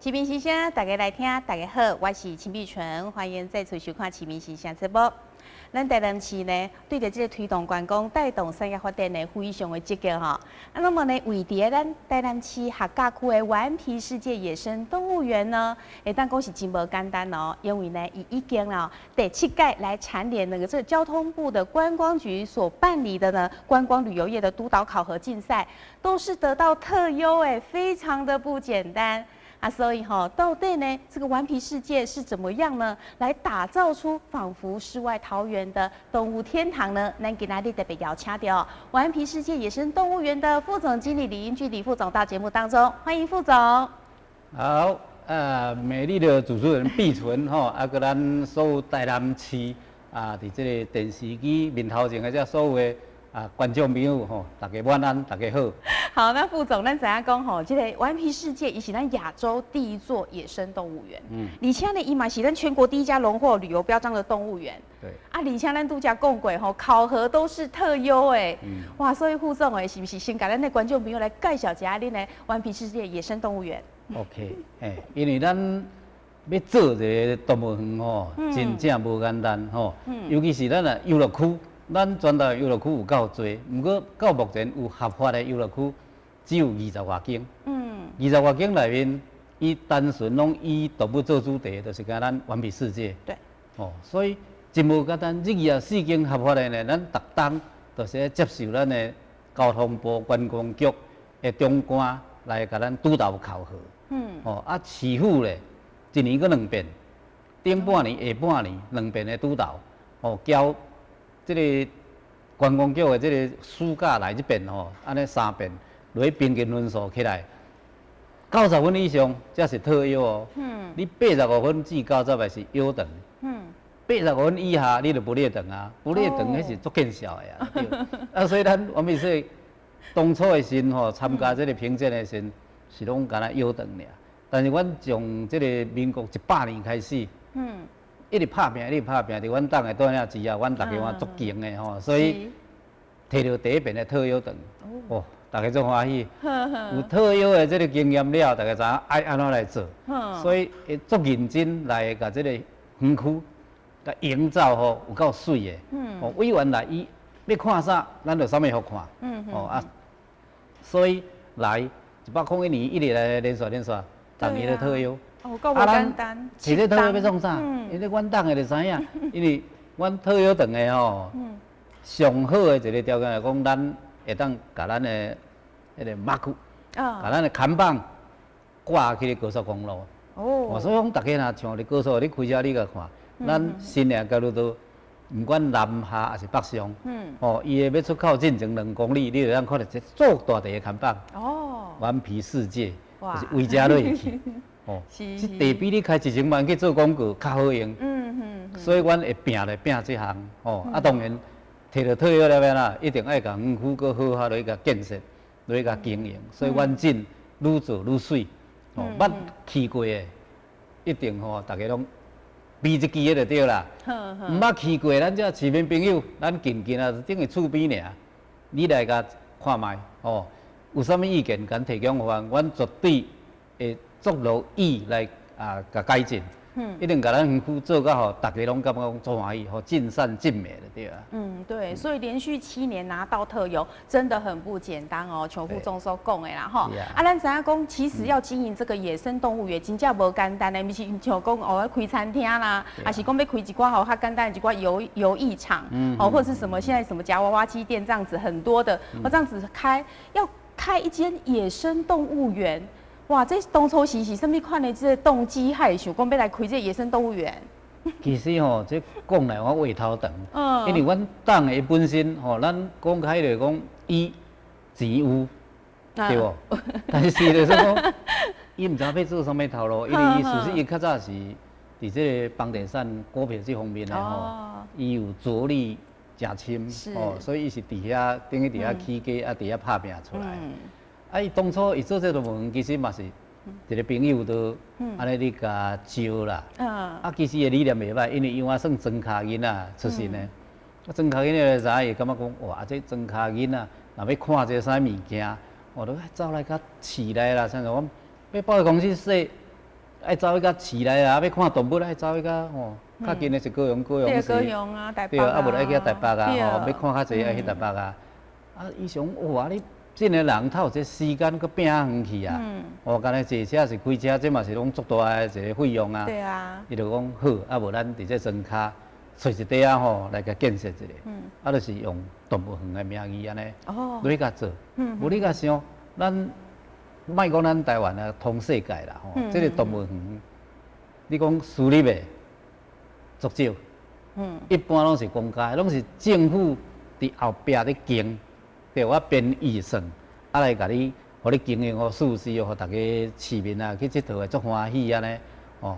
启明先生，大家来听，大家好，我是秦碧纯，欢迎再次收看《启明先生直播。咱台南市呢，对着这个推动观光、带动产业发展呢，非常的积极哈。那么呢，位伫咱台南市客家区的顽皮世界野生动物园呢，当讲是真无简单哦，因为呢，已经第7届来蝉联这个交通部的观光局所办理的呢观光旅游业的督导考核竞赛，都是得到特优非常的不简单。所以到底呢，这个顽皮世界是怎么样呢？来打造出仿佛世外桃源的动物天堂呢？咱今天特别邀请到顽皮世界野生动物园的副总经理李英居李副总到节目当中，欢迎副总。好，美丽的主持人碧纯跟咱所有台南市在这个电视机面头前的这所有的观众朋友大家晚安，大家好。好，那副总，咱知影讲这个顽皮世界也是咱亚洲第一座野生动物园。而且呢，伊嘛是咱全国第一家荣获旅游标章的动物园。对。而且咱度假讲过考核都是特优哇，所以副总是不是先给咱的观众朋友来介绍一下恁的顽皮世界野生动物园 ？OK， 因为咱要做一个动物园真正无简单尤其是咱游乐区。咱全台游乐区有够多，不过到目前有合法的游乐区只有20多间。20多间内面，伊单纯拢以动物做主题，就是讲咱顽皮世界。对。所以真无简单。这24间合法的呢，咱逐当就是接受咱的交通部观光局的中官来甲咱督导考核。市府咧，一年搁2遍，顶半年、下半年2遍的督导，交。这个观光局的这个暑假来这边安尼3遍，落去平均分数起来，90分以上才是特优你85分至90的是优等。85分以下你就不列等啊，不列等那是足见效的对。所以咱我们说当初的时参加这个评鉴的时是拢干那优等尔，但是阮从这个民国100年开始。一直拍拼，伫阮党的带领之下，阮大家足强的所以摕到第1遍的特优等，大家足欢喜。有特优的这个经验了，大家知影爱安怎来做，所以会足认真来甲这个园区，甲营造有够水的。委员来伊要看啥，咱就啥物好看。所以来101年一直来连续，逐年的特优。够无简单。其实特优要创啥？因为阮党的就知影，因为阮特优长的上好的一个条件来讲，咱会当甲咱的迄个马具，甲咱的看板挂去高速公路。所以讲大家若像伫高速，你开车你甲看，咱新的交流道，不管南下还是北上，伊的要出口进前2公里，你就当看到一足大地的看板。顽皮世界，就是为遮落去。这地比你开1000万去做广告较好用。所以阮会拼来拼这项。当然摕到特优了啦，一定爱甲园区搁好好来甲建设，来甲经营。所以阮真愈做愈水。捌去过的，一定大家拢比一支的就对啦。毋捌去过，咱这市民朋友，咱近啊，等于厝边尔，你来甲看卖有啥物意见，敢提供方案，阮绝对会。足乐意来甲改进，一定甲咱园区做到吼，大家拢感觉讲足欢喜，尽善尽美的对啊。对，所以连续7年拿到特优，真的很不简单像副总所讲的啦咱知影讲，其实要经营这个野生动物园，真正无简单的，不是像讲要开餐厅啦，还是讲要开一寡较简单的一寡游艺场，或者是什么现在什么夹娃娃机店这样子，很多的，这样子要开一间野生动物园。哇，这当初是什么款的这个动机，还想讲要来开这个野生动物园？其实这讲来我胃头疼，因为阮党的本身咱讲开就讲伊钱有，对不？但是就是讲，伊唔知要做什么头路，因为伊事实伊较早是伫这个房地产股票这方面的伊有着力诚深所以伊是伫遐等于伫遐起家伫遐拍拼出来。伊当初伊做这个门，其实嘛是一个朋友都安尼你甲招啦。其实个理念袂歹，因为伊我算庄卡囡仔出身的。庄卡囡仔就知伊感觉讲，哇，这庄卡囡仔若要看这啥物件，我都走来甲市内啦，像我要报公司说，爱走去甲市内啊，要看动物爱走去甲吼，较近的是高雄对，市，高雄啊，台北对，啊无爱去台北啊，吼，对要看较济爱去台北啊。啊，伊想哇，你真诶人，他有这时间搁拼远去啊？哦，干那坐车是开车，这嘛是拢足大诶一个费用啊。对啊。伊就讲好，啊无咱伫这庄卡找一地啊吼来甲建设一个，啊就是用动物园诶名义安尼，你甲做，无你甲想，咱莫讲咱台湾啊，通世界啦吼，这个动物园，你讲私立诶足少，一般拢是公家，拢是政府伫后壁咧经，对我编预算，啊来甲你，互你经营好舒适，互大家市民啊去佚佗诶足欢喜安尼，哦，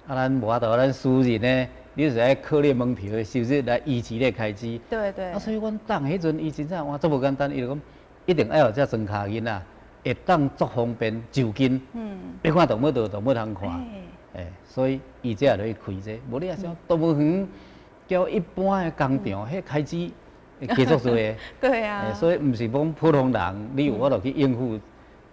啊咱无法度，咱私人呢，你就是爱扣你门票诶收入来维持你诶开支。对对。啊，所以阮党迄阵伊真正哇，足无简单，伊就讲一定要有这庄卡囡仔。会当足方便就近，要看动物就有动物通看，所以伊才会落去开这。无你也想动物园交一般的工厂，迄开支会加足多的。对啊。所以毋是讲普通人，你有法度去应付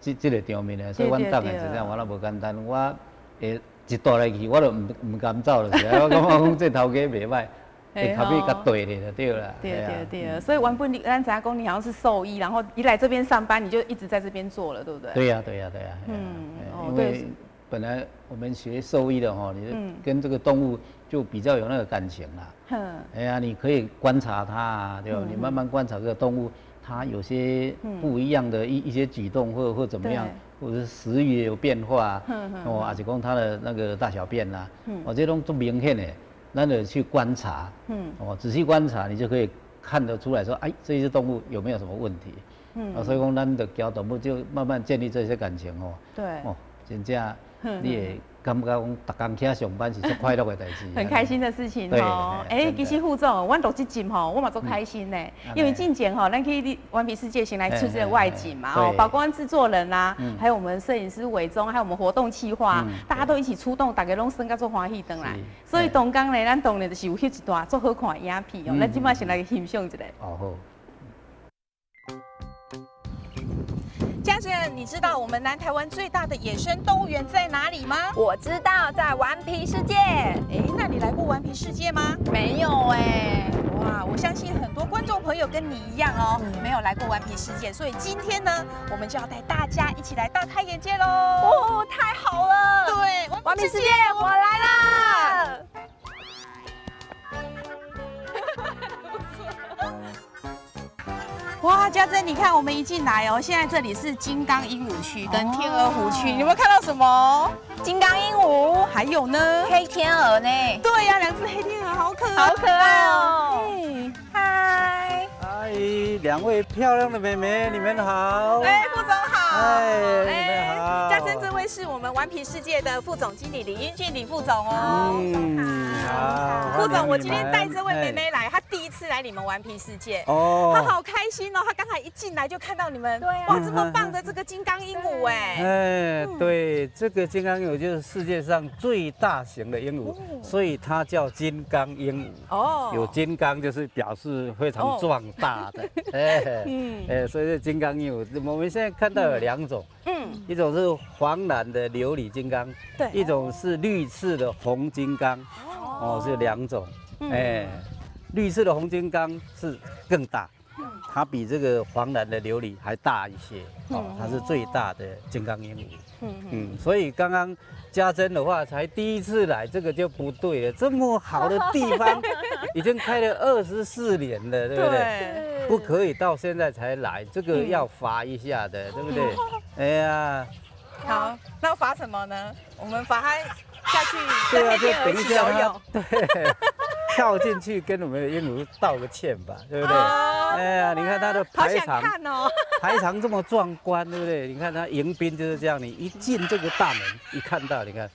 这个场面的。所以阮党的真正我也无简单，我会一倒来去，我都毋甘走就是。我感觉讲这头家袂歹。会较比较对的就对了。对，所以原本咱知影讲你好像是兽医，然后一来这边上班，你就一直在这边做了，对不对？对呀。因为本来我们学兽医的哈，你跟这个动物就比较有那个感情啦。哎呀，你可以观察它啊，对吧？你慢慢观察这个动物，它有些不一样的一些举动或怎么样，或者是食欲有变化，还是讲它的那个大小便啦，这种都明显的。咱就去观察，仔细观察，你就可以看得出来说，哎，这些动物有没有什么问题？所以讲，咱的交动物就慢慢建立这些感情哦。对。真正你会感觉讲，逐工起来上班是最快乐的代志。很开心的事情哦。其实副总，我录这集吼，我嘛足开心呢。因为进前吼，咱去顽皮世界先来出这个外景嘛，包括制作人啦，还有我们摄影师伟忠，还有我们活动企划，大家都一起出动，大家拢生个做欢喜回来。所以东港呢，咱当然就是有翕一段足好看的影片哦。咱今摆先来欣赏一下。哦好。家珍，你知道我们南台湾最大的野生动物园在哪里吗？我知道，在顽皮世界。那你来过顽皮世界吗？没有哇，我相信很多观众朋友跟你一样哦，没有来过顽皮世界，所以今天呢，我们就要带大家一起来大开眼界喽！哦，太好了！对，顽皮世界，我来啦！哇，家珍，你看我们一进来哦，现在这里是金刚鹦鹉区跟天鹅湖区，你有没有看到什么？金刚鹦鹉，还有呢，黑天鹅呢？对呀，2只黑天鹅，好可爱，好可爱哦！嗨，嗨，2位漂亮的妹妹，你们好。副总好。你们好。家珍，这位是我们顽皮世界的副总经理李英俊李副总哦。好。副总，我今天带这位妹妹来，她第一次来你们顽皮世界，她好开心哦。她刚才一进来就看到你们，哇，这么棒的这个金刚鹦鹉对，这个金刚鹦鹉就是世界上最大型的鹦鹉，所以它叫金刚鹦鹉。有金刚就是表示非常壮大的，所以是金刚鹦鹉。我们现在看到有2种，一种是黄蓝的琉璃金刚，一种是绿刺的红金刚，是2种。绿色的红金刚是更大，它比这个黄蓝的琉璃还大一些，它是最大的金刚鹦鹉。所以刚刚家珍的话才第一次来，这个就不对了。这么好的地方，已经开了24年了，对不对？不可以到现在才来，这个要罚一下的，对不对？哎呀，好，那要罚什么呢？我们罚他下去，对啊，就等一下他，对，跳进去跟我们的鹦鹉道个歉吧，对不对？哎呀，你看它的排场，排场这么壮观，对不对？你看它迎宾就是这样，你一进这个大门，一看到，你看，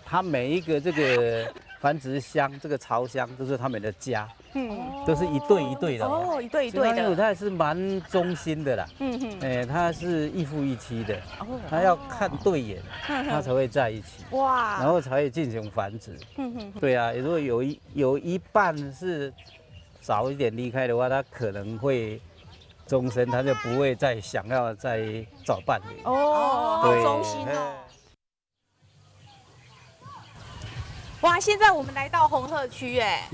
它每一个这个繁殖箱、这个巢箱都是他们的家，都是一对一对的一对一对的。它也是蛮忠心的啦，它是一夫一妻的，它要看对眼，它才会在一起，哇，然后才会进行繁殖。对啊，如果有一半是早一点离开的话，它可能会终身，它就不会再想要再找伴侣。好忠心哦。哇，现在我们来到红鹤区，哎，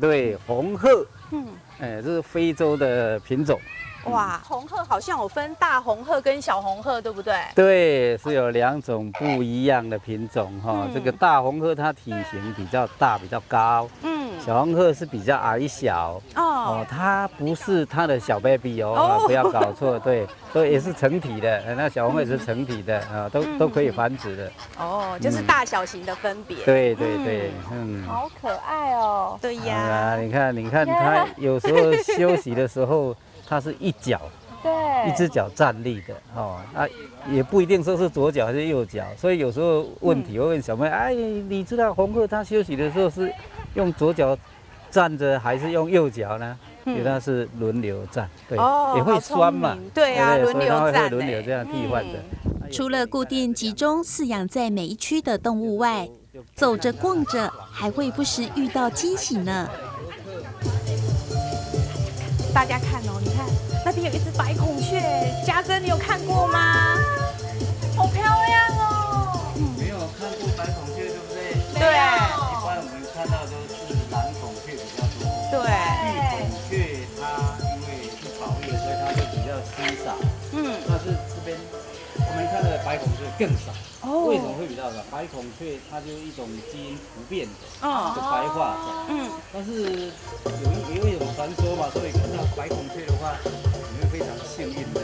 对，红鹤，嗯，这是非洲的品种。哇，红鹤好像有分大红鹤跟小红鹤，对不对？对，是有2种不一样的品种哈。这个大红鹤它体型比较大，比较高。小红鹤是比较矮小。它不是它的小 baby 哦，不要搞错。对，也是成体的，那小红鹤也是成体的啊，都可以繁殖的。就是大小型的分别。对，好可爱哦。对呀。你看它有时候休息的时候。它是一只脚站立的也不一定说是左脚还是右脚，所以有时候问题会问小妹，你知道红鹤它休息的时候是用左脚站着还是用右脚呢？因为它是轮流站，对，也会酸嘛，对啊，轮流站，会轮流这样替换的。除了固定集中饲养在每一区的动物外，走着逛着还会不时遇到惊喜呢。大家看哦，你看那边有一只白孔雀，家珍，你有看过吗？好漂亮哦！没有看过白孔雀，对不对？对。一般我们看到都是蓝孔雀比较多。对。绿孔雀它因为是保育，所以它就比较稀少。但是这边我们看到的白孔雀更少。为什么会比较少？白孔雀它就是一种基因突变的，就白化种。但是有一种传说嘛，所以看到白孔雀的话，你会非常幸运的。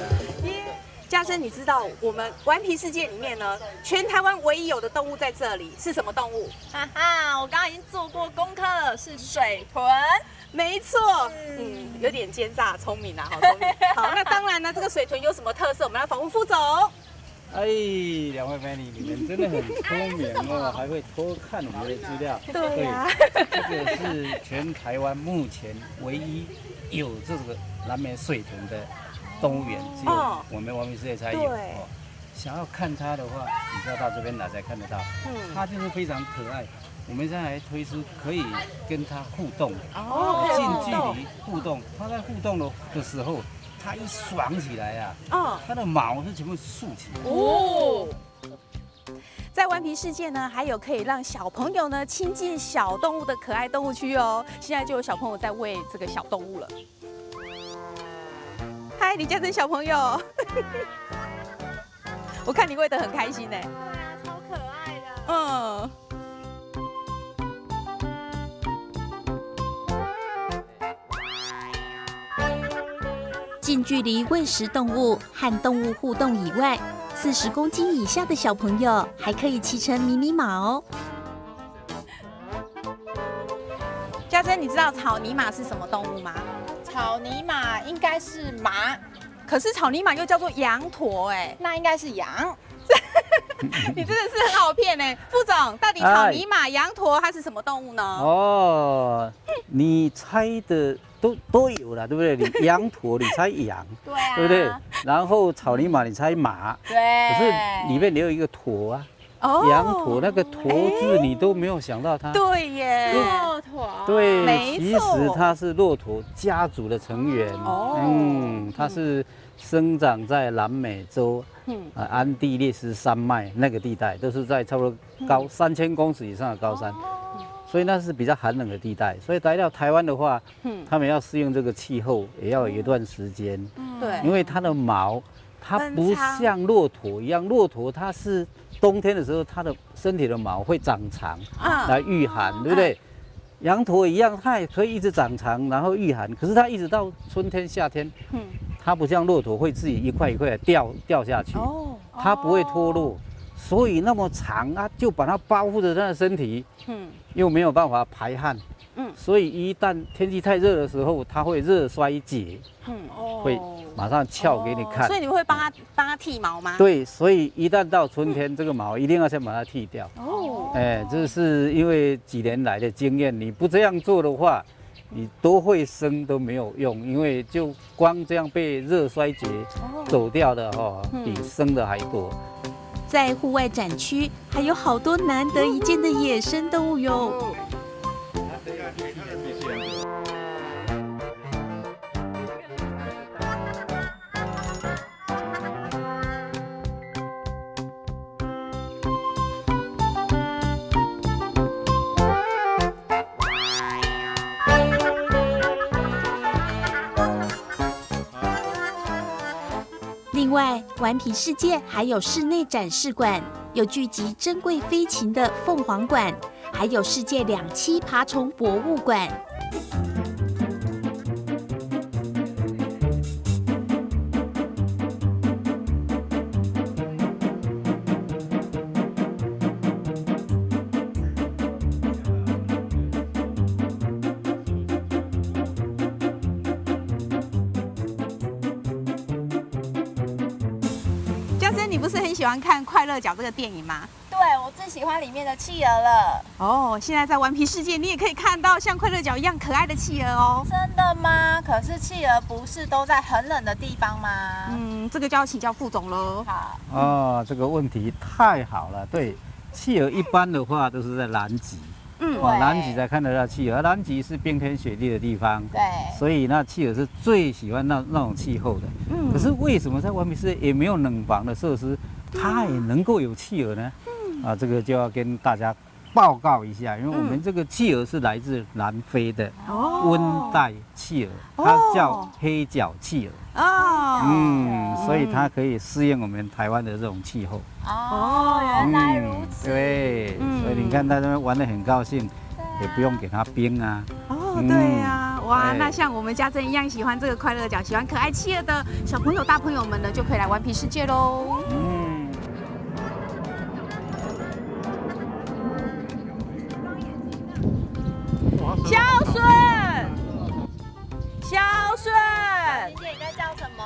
家珍，你知道我们顽皮世界里面呢，全台湾唯一有的动物在这里是什么动物？哈哈，我刚刚已经做过功课了，是水豚。没错，有点奸诈，聪明啊，好聪明。好，那当然呢，这个水豚有什么特色？我们来访问副总。两位美女，你们真的很聪明哦，还会偷看我们的资料。对呀，这个是全台湾目前唯一有这个南美水豚的动物园，只有我们顽皮世界才有。想要看它的话，你就要到这边来才看得到。它就是非常可爱。我们现在还推出可以跟它互动的，近距离互动。它在互动的时候。它一爽起来啊，它的毛是全部竖起来。在顽皮世界呢，还有可以让小朋友呢亲近小动物的可爱动物区哦。现在就有小朋友在喂这个小动物了。嗨，李家珍小朋友，我看你喂得很开心呢。对啊，超可爱的。近距离喂食动物和动物互动以外，40公斤以下的小朋友还可以骑乘迷你马哦。家珍，你知道草泥马是什么动物吗？草泥马应该是马，可是草泥马又叫做羊驼，那应该是羊。你真的是很好骗哎，副总，到底草泥马、羊驼它是什么动物呢？你猜的都有了，对不对？你羊驼你猜羊，对啊，对不对？然后草泥马你猜马，对，可是里面也有一个驼啊。羊驼那个驼字你都没有想到它，对耶，骆驼，对，其实它是骆驼家族的成员，它是生长在南美洲，安地列斯山脉那个地带，都是在差不多高3000公尺以上的高山，所以那是比较寒冷的地带，所以来到台湾的话，他们要适应这个气候也要有一段时间，对，因为它的毛，它不像骆驼一样，骆驼它是冬天的时候，它的身体的毛会长长来御寒，对不对？羊驼一样，它也可以一直长长，然后御寒。可是它一直到春天、夏天，它不像骆驼会自己一块一块的掉下去，它不会脱落，所以那么长啊，就把它包覆着它的身体，又没有办法排汗，所以一旦天气太热的时候，它会热衰竭，会马上翘给你看。所以你会帮它剃毛吗？对，所以一旦到春天，这个毛一定要先把它剃掉。这是因为几年来的经验，你不这样做的话，你多会生都没有用，因为就光这样被热衰竭走掉的比生的还多。在户外展区还有好多难得一见的野生动物哟。另外，顽皮世界还有室内展示馆，有聚集珍贵飞禽的凤凰馆，还有世界2栖爬虫博物馆。你不是很喜欢看《快乐角》这个电影吗？对，我最喜欢里面的企鹅了。哦，现在在顽皮世界，你也可以看到像快乐角一样可爱的企鹅哦。真的吗？可是企鹅不是都在很冷的地方吗？这个就要请教副总喽。好。哦，这个问题太好了。对，企鹅一般的话都是在南极。南极才看得到企鹅，南极是冰天雪地的地方，对，所以那企鹅是最喜欢那种气候的。可是为什么在顽皮世界也没有冷房的设施，它也能够有企鹅呢？这个就要跟大家报告一下，因为我们这个企鹅是来自南非的温带企鹅，它叫黑角企鹅。所以它可以适应我们台湾的这种气候。原来如此。对，所以你看它们玩得很高兴，也不用给它冰啊。对呀，哇，那像我们家珍一样喜欢这个快乐角、喜欢可爱企鹅的小朋友、大朋友们呢，就可以来顽皮世界喽。孝顺，孝顺。林姐，你在叫什么？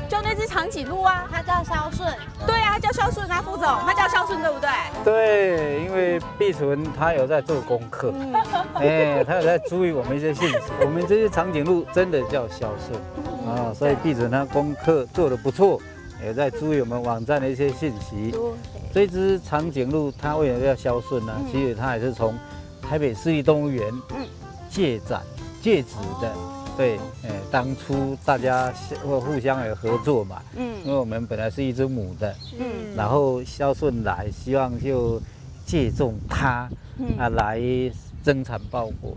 就那只长颈鹿啊，它叫孝顺。对啊，它叫孝顺啊，副总，它叫孝顺，对不对？对，因为碧纯他有在做功课，他有在注意我们一些信息。我们这些长颈鹿真的叫孝顺所以碧纯他功课做得不错，也在注意我们网站的一些信息。这只长颈鹿它为什么叫孝顺呢？其实它也是从台北市立动物园借址的。对，当初大家互相有合作嘛，因为我们本来是一只母的，然后孝顺来，希望就借重它，来增产报国，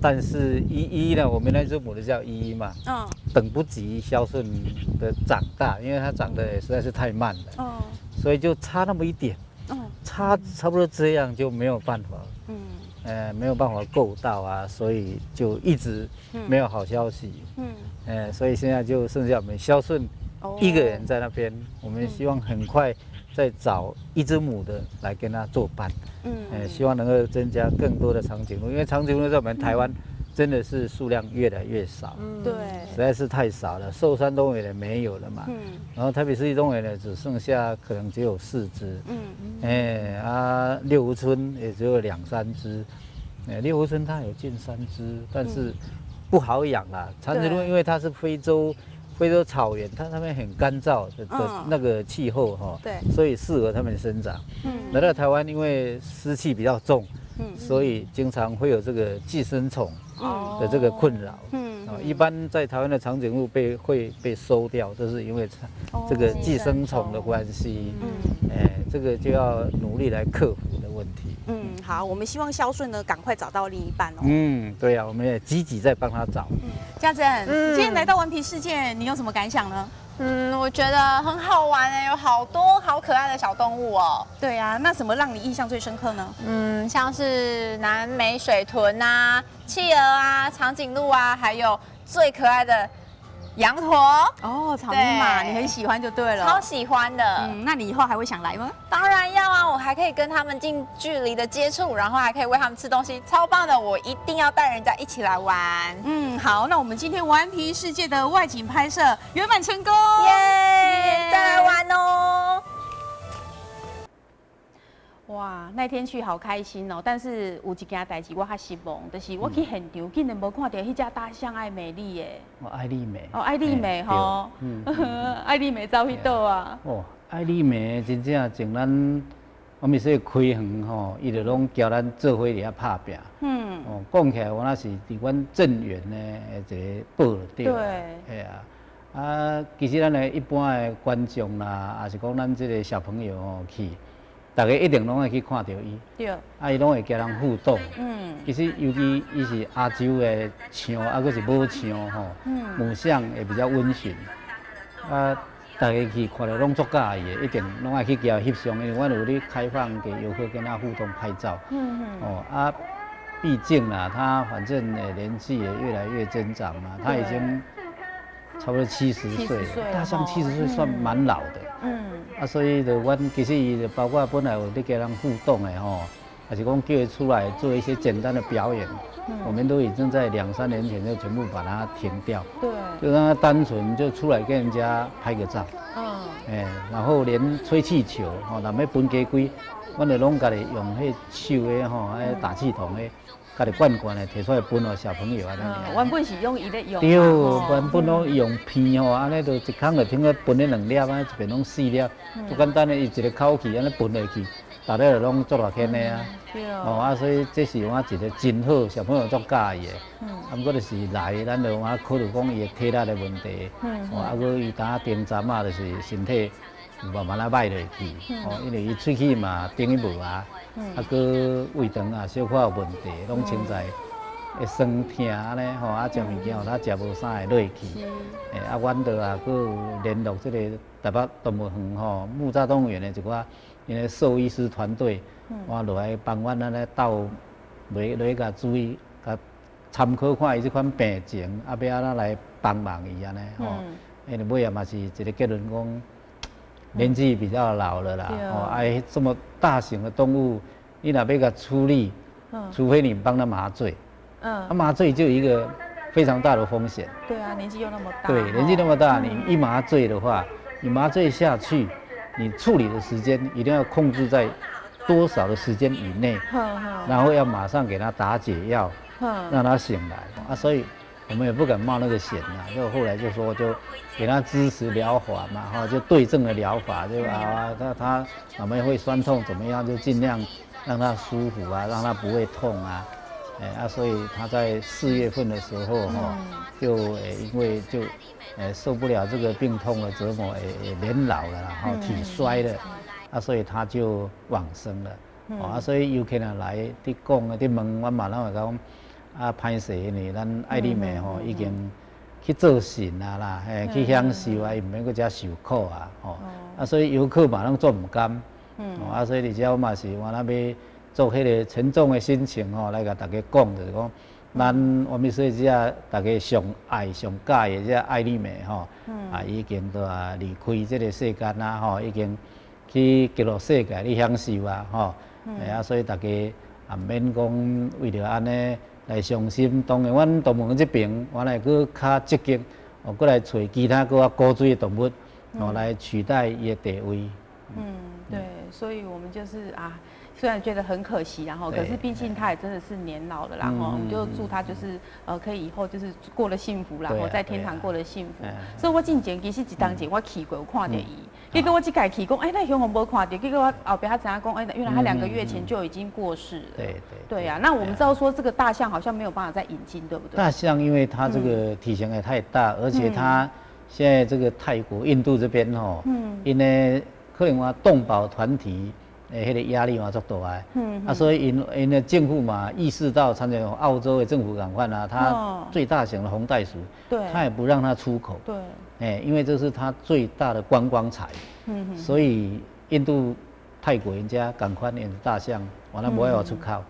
但是依依呢，我们那只母的叫依依嘛，等不及孝顺的长大，因为它长得实在是太慢了，所以就差那么一点，差不多这样就没有办法。没有办法够到啊，所以就一直没有好消息。所以现在就剩下我们孝顺一个人在那边，我们希望很快再找一只母的来跟他作伴。希望能够增加更多的长颈鹿，因为长颈鹿在我们台湾真的是数量越来越少。对，实在是太少了，寿山动物园也没有了嘛。然后台北市立动物园呢，只剩下可能只有4只。六福村也只有2、3只。六福村它有近3只，但是不好养啦。长颈鹿因为它是非洲草原，它那边很干燥的那个气候所以适合它们生长。来到台湾，因为湿气比较重，所以经常会有这个寄生虫的这个困扰。一般在台湾的长颈鹿会被收掉，都是因为这个寄生虫的关系。这个就要努力来克服的问题。好，我们希望孝顺呢赶快找到另一半哦。对啊，我们也积极在帮他找。家珍，今天来到顽皮世界，你有什么感想呢？我觉得很好玩有好多好可爱的小动物哦。对啊，那什么让你印象最深刻呢？像是南美水豚啊、企鹅啊、长颈鹿啊，还有最可爱的羊驼。草泥马，你很喜欢就对了。超喜欢的。那你以后还会想来吗？当然要啊，我还可以跟他们近距离的接触，然后还可以喂他们吃东西，超棒的！我一定要带人家一起来玩。好，那我们今天顽皮世界的外景拍摄圆满成功，耶！再来玩哦。哇，那天去好开心哦！但是有一件代志我较失望，就是我去现场竟然无看到迄只大象爱美丽耶。爱丽美。爱丽美吼，爱丽美走去倒啊？爱丽美真正从咱我们说开园吼，伊就拢叫咱做伙伫遐拍拼。讲起来我那是伫阮镇园呢一个报就对了。对。其实咱的一般的观众啦，也是讲咱这个小朋友去。大家一定拢会去看到伊，伊拢会跟人互动。其实尤其伊是亚洲的象，还佫是母象吼，母象也比较温驯。大家去看到拢足介意的，一定拢爱去交翕相，因为阮有咧开放给游客跟他互动拍照。哦啊，毕竟啦，他反正年纪也越来越增长嘛，他已经差不多70岁了，大象70岁算蛮老的。所以就阮其实伊就包括本来有咧跟人互动的吼，还是讲叫他出来做一些简单的表演。我们都已经在2、3年前就全部把它停掉，对，就让他单纯就出来跟人家拍个照，然后连吹气球，吼，若要分家规，阮就拢家己用迄手的吼，打气筒的，家己罐的摕出来分给小朋友安尼。原本是用伊咧用。对，原本拢用片吼，安尼就一空就听个分咧2粒，安尼一边拢4粒，最简单的，伊一个口气安尼分落去，大家就拢做落去的啊。所以这是我一个真好，小朋友足介意的。不过就是来，咱就考虑讲伊的体力的问题。佮伊打顶针啊，就是身体慢慢歹落去。因为伊喙齿嘛顶一无啊，佮胃肠啊小可有问题，拢凊彩会酸痛安尼吼，食物件他食无啥会落去。阮就佮有联络这个台北动物园吼，木栅动物园的一寡因为兽医师团队。我落来帮阮安尼斗，落甲注意，甲参考看伊这款病情，要安怎来帮忙伊安尼吼。因为尾也嘛是一个结论讲，年纪比较老了啦，这么大型的动物，你若要甲处理，除非你帮它麻醉，麻醉就有一个非常大的风险。对啊，年纪又那么大。对，年纪那么大，你一麻醉的话，你麻醉下去，你处理的时间一定要控制在多少的时间以内，然后要马上给他打解药，让他醒来所以我们也不敢冒那个险就后来就说就给他支持疗法嘛，就对症的疗法，就他哪边会酸痛怎么样，就尽量让他舒服让他不会痛所以他在4月份的时候就因为就受不了这个病痛的折磨，也年老了体衰了。所以他就往生了，所以游客来伫讲伫问，我嘛拢会讲，歹势呢，咱爱丽妹已经去做神啦，去享受伊毋免搁遮受苦所以游客嘛拢做毋甘，所以而且我嘛是我那要做迄个沉重的心情来甲大家讲，就是讲，咱我们说这大家上爱上介的这爱丽妹已经都离开这个世间啦已经。去极乐世界去享受所以大家也免讲为了安尼来伤心。当然，阮动物园这边，我来搁较积极，搁来找其他搁高水的动物，来取代伊的地位。对，所以我们就是虽然觉得很可惜，可是毕竟他也真的是年老了啦，我们就祝他就是可以以后就是过得幸福啦，在天堂过得幸福。所以我之前其实一当前我去过，有看到伊，结果我这届去讲，那雄红无看到，结果我后边他怎样讲，原来他2个月前就已经过世了。对啊，那我们知道说这个大象好像没有办法再引进，对不对？大象因为它这个体型也太大，而且它现在这个泰国、印度这边因为可能话动保团体。迄个压力嘛足大所以因的政府嘛意识到，参照澳洲的政府同款它最大型的红袋鼠，它也不让它出口，因为这是它最大的观光财，所以印度、泰国人家同款用大象，完了无爱出口，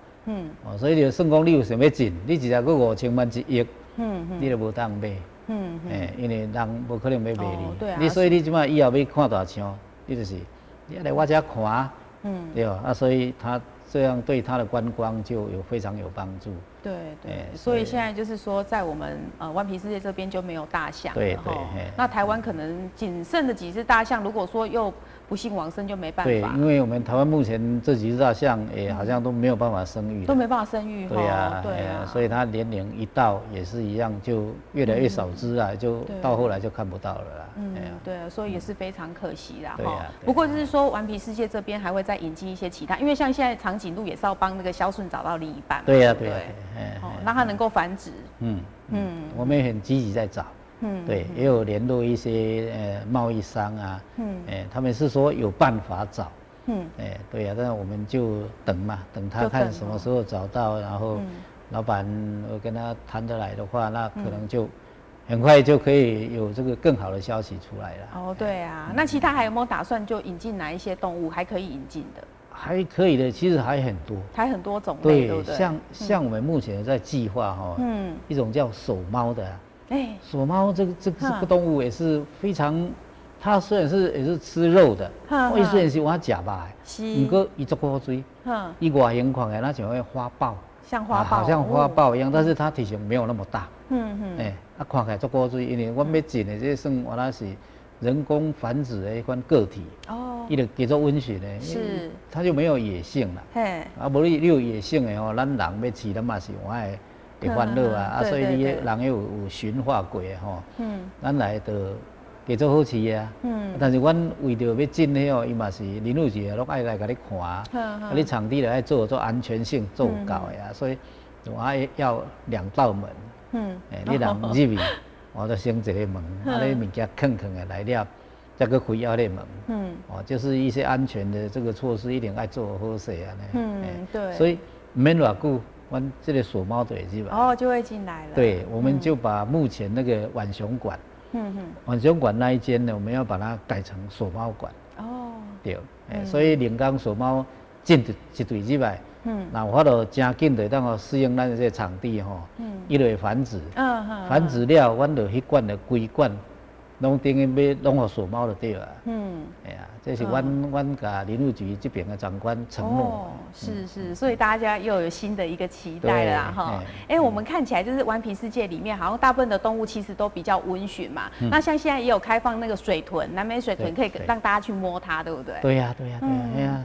所以就算讲你有想要进，你一只个5000万1亿，你就无当买，因为人无可能要买你，所以你即摆以后要看大象，你就是你来我这看。对所以他这样对他的观光就非常有帮助。对，所以现在就是说，在我们湾皮世界这边就没有大象了那台湾可能仅剩的几只大象，如果说又不幸往生，就没办法。对，因为我们台湾目前这几只大象好像都没有办法生育，都没办法生育。对啊，所以它年龄一到也是一样，就越来越少只就到后来就看不到了啦。对，所以也是非常可惜啦。不过就是说，顽皮世界这边还会再引进一些其他，因为像现在长颈鹿也是要帮那个萧顺找到另一半。对，让它能够繁殖。我们也很积极在找。对，也有联络一些贸易商他们是说有办法找。对但是我们就等嘛，等他看什么时候找到，然后老板跟他谈得来的话，那可能就很快就可以有这个更好的消息出来了。哦，对啊，那其他还有没有打算就引进哪一些动物还可以引进的？还可以的，其实还很多，还很多种类，对对不对？像我们目前在计划哈，一种叫守猫的，守猫这个动物也是非常，它虽然也是吃肉的，伊虽然是我食吧，不过伊足古锥，伊外形看起来那像个花豹，像花豹，好像花豹一样，但是它体型没有那么大，看起来足古锥，因为我们要进的这算我那是人工繁殖的一款个体，伊就叫做温驯的，是，它就没有野性了，无你有野性的吼，咱人要饲，咱嘛是有爱会烦恼啊，所以你人要有驯化过的吼，咱来就叫做好饲啊，但是阮为着要进的吼，伊嘛是林务局拢爱来甲你看，你场地来爱做安全性做有够的啊，所以我要2道门，你人入去。我就先一个门，你物件坑的来了，再个开后个门，就是一些安全的这个措施一定爱做好势啊，对，所以免偌久，阮这个锁猫就会入来，就会进来了。对，我们就把目前那个浣熊馆，浣熊馆那一间呢，我们要把它改成锁猫馆，对，所以临港锁猫进一队入来。那有法度真紧就当适应咱这个场地吼，伊就会繁殖，繁殖了，阮就迄罐的规罐，拢等于要拢互锁猫就对了。哎呀，这是阮甲林务局这边的长官承诺。是，所以大家又有新的一个期待了啦哈。我们看起来就是顽皮世界里面，好像大部分的动物其实都比较温驯嘛。那像现在也有开放那个水豚，南美水豚可以让大家去摸它，对不对？对呀，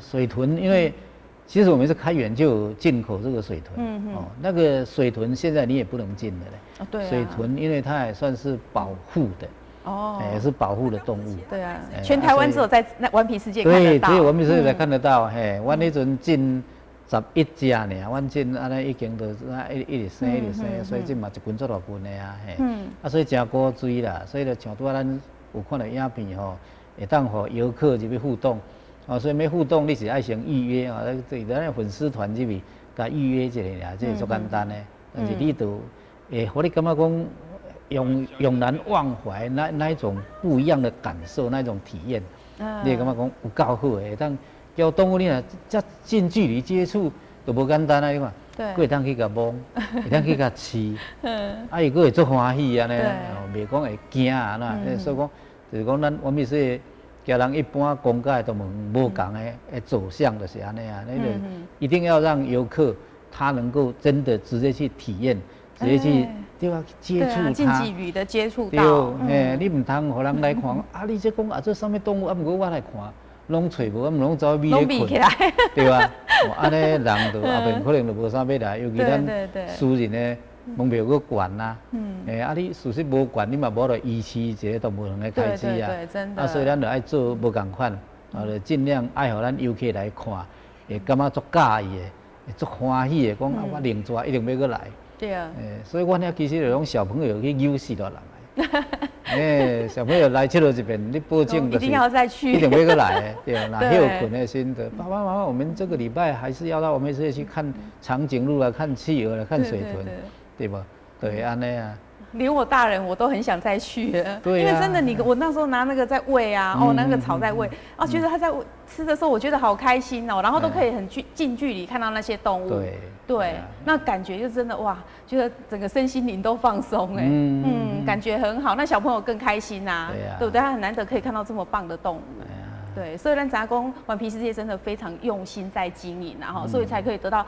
水豚因为。其实我们是开园就有进口这个水豚，那个水豚现在你也不能进的嘞。对、水豚因为它也算是保护的，也是保护的动物。对啊，全台湾只有在那顽皮世界看得到。对，只有顽皮世界才看得到。阮那阵进11只呢，阮进安尼已经都一直生，所以这嘛一群足大群的啊，所以真古锥啦，所以就像拄仔咱有看到影片吼，会当互游客入去互动。所以要互动，你是爱先预约啊，咱粉丝团这边甲预约一下啦，这是足简单的。但是你都互你感觉讲永难忘怀那一种不一样的感受，那一种体验，你会感觉讲有够好的。当叫动物你若遮近距离接触，都无简单啊！你看，佫会当去甲摸，会当去甲饲，伊佫会足欢喜安尼，袂讲会惊啊那。所以讲，就是讲咱我们是。叫人一般公家都无共的走向就是安尼啊，那个一定要让游客他能够真的直接去体验，直接去对吧接触它，近距离的接触到。你唔通互人来看你这讲这什么动物不过我来看，拢找无，拢走去米咧困，对吧？安尼人就后面可能就无啥要来，尤其咱私人的。拢袂有个悬啦，你事实无悬，你嘛无得维持一个动物园的开支啊，所以咱就爱做无共款，就尽量爱互咱游客来看，会感觉足介意的，会足欢喜的，讲我另抓一定要过来。对啊。所以阮遐其实就用小朋友去诱死到人来，小朋友来佚佗这边，你保证就是一定要再去，一定要过来，对啊，那有困的心的，爸爸妈妈，我们这个礼拜还是要到我们这去看长颈鹿啊，看企鹅啊，看水豚。对吧？对，安尼啊。连我大人我都很想再去了，对因为真的我那时候拿那个在喂啊，那个草在喂，觉得他在吃的时候，我觉得好开心哦，然后都可以很近距离看到那些动物，对，那感觉就真的哇，觉得整个身心灵都放松哎，感觉很好，那小朋友更开心啊，对不对？他很难得可以看到这么棒的动物。对，所以咱杂工顽皮世界真的非常用心在经营，然后所以才可以得到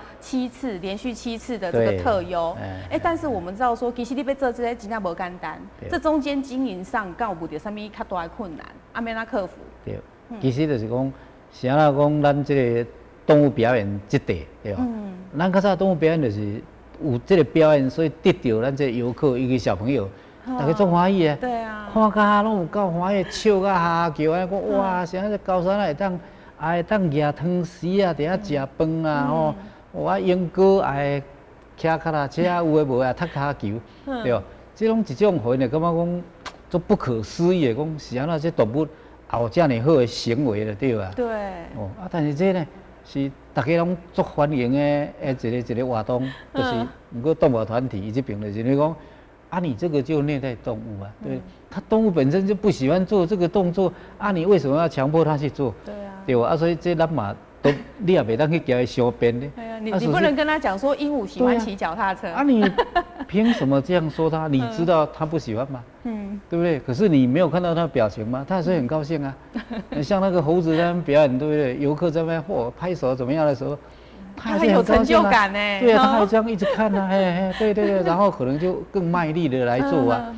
连续7次的这个特优。但是我们知道说，其实你要做这些真正无简单，这中间经营上敢有遇到什么较大的困难，要怎克服？对，其实就是讲，是安怎讲，咱这个动物表演这块，对吧？咱较早动物表演就是有这个表演，所以得到咱这游客以及小朋友。大家足欢喜的，对啊，看甲拢有够欢喜，笑甲哈叫，安尼讲哇，像这高山会当举汤匙啊，伫遐食饭啊，吼，我莺歌也骑脚踏车，有诶无诶踢骹球，对，这种一种互因感觉讲足不可思议的，讲是安怎这动物有遮尔好诶行为了，对吧？对。但是这呢是大家拢足欢迎诶一个活动，就是不过动物团体伊这边就是讲。啊，你这个就虐待动物啊，对，它动物本身就不喜欢做这个动作啊，你为什么要强迫它去做？对啊，对吧？啊，所以这咱嘛都你也袂当去叫伊相编的。对啊，你不能跟他讲说鹦鹉喜欢骑脚踏车啊，你凭什么这样说他？你知道他不喜欢吗？对不对？可是你没有看到他的表情吗？他还是很高兴啊。像那个猴子在那边表演，对不对？游客在那边拍手怎么样的时候，他还是有成就感呢。对啊，他还这样一直看啊，对，然后可能就更卖力的来做啊。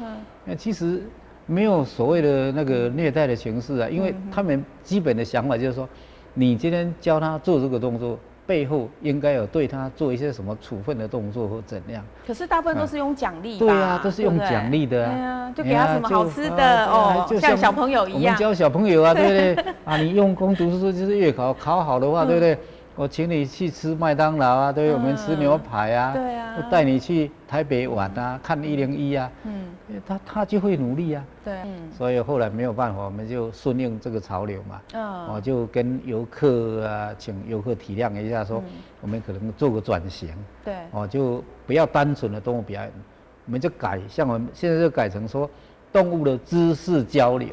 其实没有所谓的那个虐待的形式啊，因为他们基本的想法就是说，你今天教他做这个动作，背后应该有对他做一些什么处分的动作或怎样。可是大部分都是用奖励吧？对啊，都是用奖励的啊。对啊，就给他什么好吃的哦，像小朋友一样。我们教小朋友啊，对不对？啊，你用功读书就是月考考好的话，对不对？我请你去吃麦当劳啊，对不对？我们吃牛排啊，对啊，我带你去台北玩啊，看101啊，他就会努力啊，对，所以后来没有办法，我们就顺应这个潮流嘛，我就跟游客啊，请游客体谅一下，说我们可能做个转型，对，就不要单纯的动物表演，我们就改，像我们现在就改成说动物的知识交流，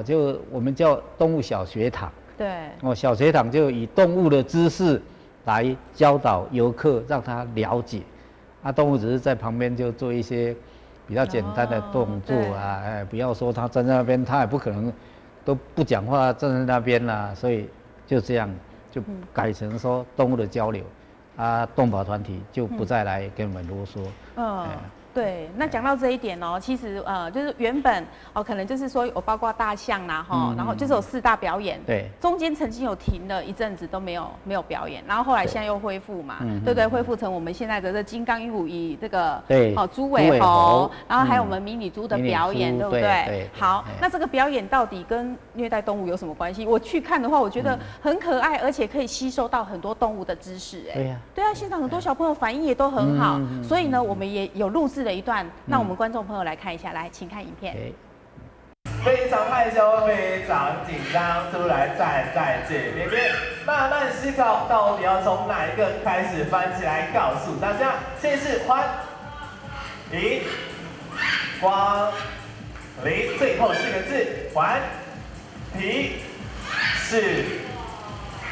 就我们叫动物小学堂。对，小学堂就以动物的知识来教导游客，让他了解。啊，动物只是在旁边就做一些比较简单的动作啊，不要说他站在那边，他也不可能都不讲话站在那边啦，所以就这样就改成说动物的交流，啊，动保团体就不再来跟我们啰嗦。对，那讲到这一点哦，其实就是原本可能就是说有包括大象啦哈，然后就是有4大表演，对，中间曾经有停了一阵子都没有表演，然后后来现在又恢复嘛，对不对？恢复成我们现在的这金刚鹦鹉以这个猪尾猴，然后还有我们迷你猪的表演，对不对？好，那这个表演到底跟虐待动物有什么关系？我去看的话，我觉得很可爱，而且可以吸收到很多动物的知识，对啊，现场很多小朋友反应也都很好，所以呢，我们也有录制了一段，让我们观众朋友来看一下，来，请看影片。非常害羞，非常紧张，突然站在这边，慢慢思考到底要从哪一个开始翻起来，告诉大家。先是欢迎光临，最后4个字还提示。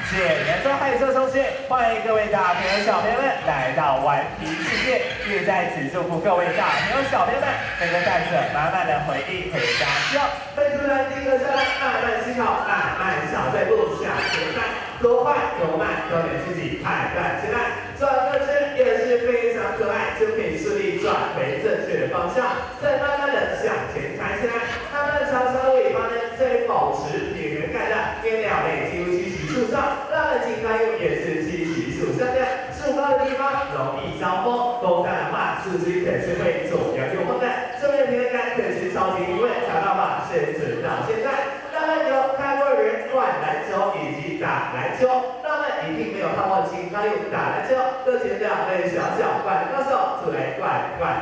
颜色害羞同学，欢迎各位大朋友小朋友们来到顽皮世界，也在此祝福各位大朋友小朋友们能够带着满满的回忆回家去。飞出来第一个下来，慢慢思考，慢慢小碎步向前看，多快多慢都给自己判断起来。转个圈也是非常可爱，就可以顺利转回正确的方向，再慢慢的向前抬起来，慢慢朝向尾巴呢，再保持平衡感的，因为鸟类几乎栖息树上，让人金刚鹦鹉也是栖息树上的，树高的地方容易招风，风大的话树枝可是会左摇右晃的，这边平衡感可是超级疑问，想办法生存到现在。让人有看过人灌篮球以及打篮球，让人一定没有看过金刚鹦鹉打篮球，就请2位小小灌篮高手出来灌